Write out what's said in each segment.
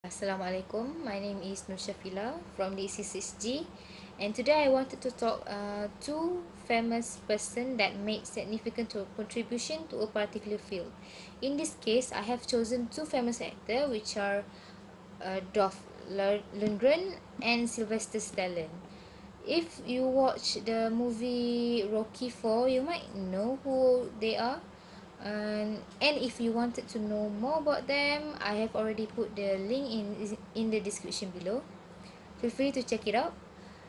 Assalamualaikum. My name is Nur Syafila from the EC6G, and today I wanted to talk two famous person that made significant contribution to a particular field. In this case, I have chosen two famous actors, which are Dolph Lundgren and Sylvester Stallone. If you watch the movie Rocky 4, you might know who they are. And if you wanted to know more about them, I have already put the link in the description below. Feel free to check it out.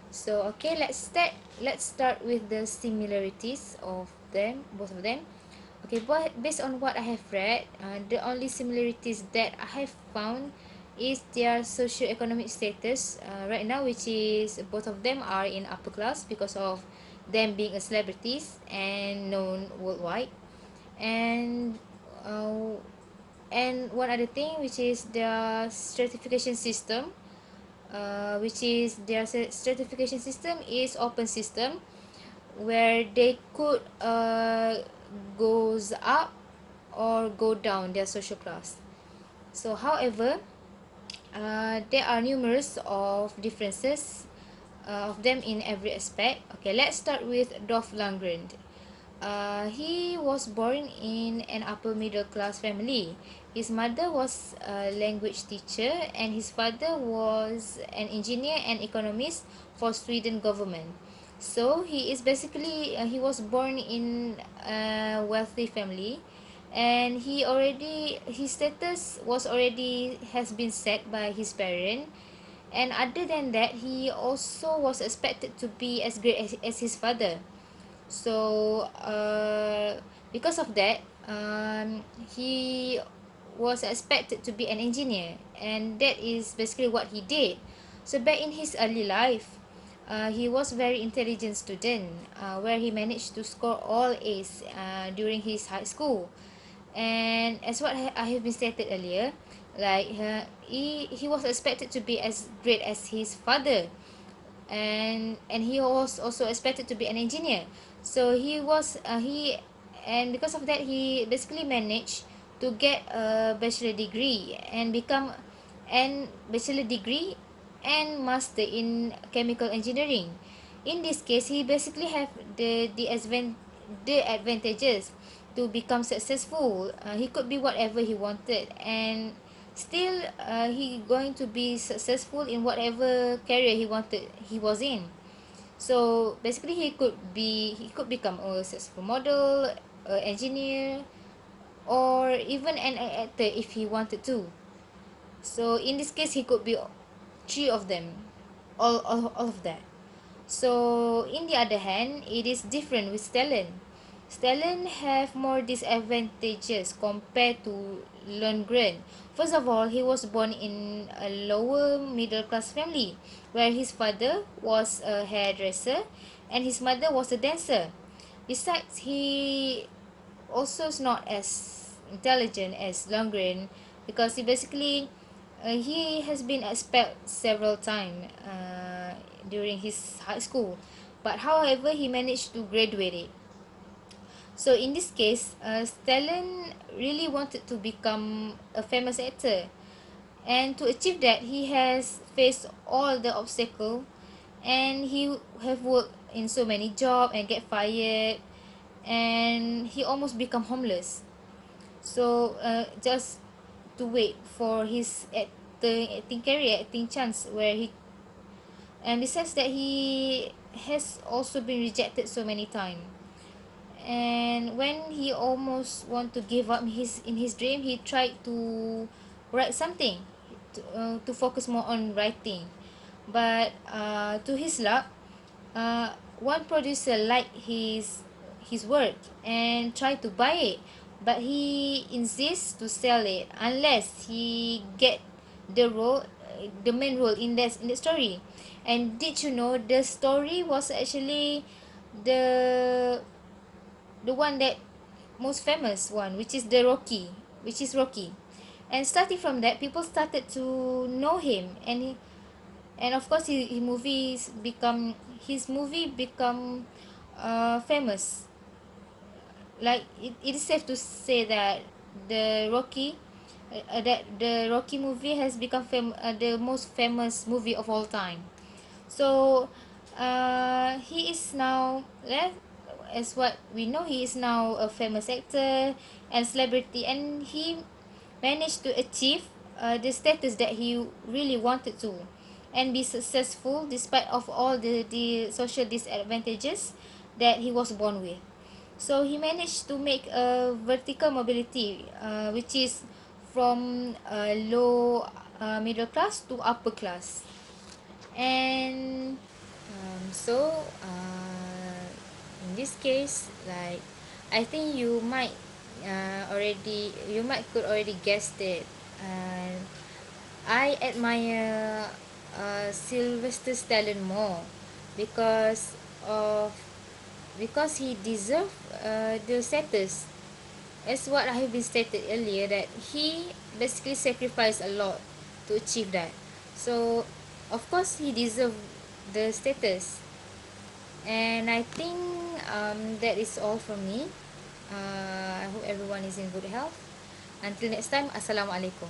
So okay, let's start with the similarities of them, both of them. Okay, but based on what I have read, the only similarities that I have found is their socio-economic status right now, which is both of them are in upper class because of them being a celebrities and known worldwide. And uh, and one other thing, which is their stratification system, which is their stratification system is open system, where they could goes up or go down their social class. So however, there are numerous of differences of them in every aspect. Okay, let's start with Dolph Lundgren. He was born in an upper middle class family. His mother was a language teacher and his father was an engineer and economist for Sweden government. So he was born in a wealthy family, and his status was already has been set by his parent. And other than that, he also was expected to be as great as his father. So because of that, he was expected to be an engineer, and that is basically what he did. So back in his early life, he was very intelligent student, where he managed to score all A's during his high school. And as what I have been stated earlier, like he was expected to be as great as his father, and he was also expected to be an engineer. So he was he and because of that, he basically managed to get a bachelor degree and become an bachelor degree and master in chemical engineering. In this case, he basically have the advantages to become successful. He could be whatever he wanted, and still he going to be successful in whatever career he was in. So basically, he could become a successful model, engineer, or even an actor if he wanted to. So in this case, he could be three of them, all of that. So in the other hand, it is different with Stellan. Stellan have more disadvantages compared to Lundgren. First of all, he was born in a lower middle class family, where his father was a hairdresser and his mother was a dancer. Besides, he also is not as intelligent as Lundgren, because he has been expelled several times during his high school, but however he managed to graduate it. So in this case, Stellan really wanted to become a famous actor, and to achieve that, he has faced all the obstacle, and he have worked in so many jobs and get fired, and he almost become homeless. So just to wait for his acting career, acting chance, where he and besides that, he has also been rejected so many times. And when he almost want to give up his dream, he tried to write something, to focus more on writing. But to his luck, one producer liked his work and tried to buy it, but he insists to sell it unless he get the main role in the story. And did you know the story was actually the the one that most famous one, which is Rocky. And starting from that, people started to know him, and of course his movie become famous. Like it is safe to say that the Rocky that the Rocky movie has become the most famous movie of all time. So he is now, as what we know, he is now a famous actor and celebrity, and he managed to achieve the status that he really wanted to, and be successful despite of all the social disadvantages that he was born with. So he managed to make a vertical mobility, which is from low middle class to upper class. And in this case, like, I think you might could already guess it. uh, I admire Sylvester Stallone more because of because he deserve the status, as what I have been stated earlier, that he basically sacrificed a lot to achieve that. So of course he deserve the status. And I think that is all from me. I hope everyone is in good health. Until next time, Assalamualaikum.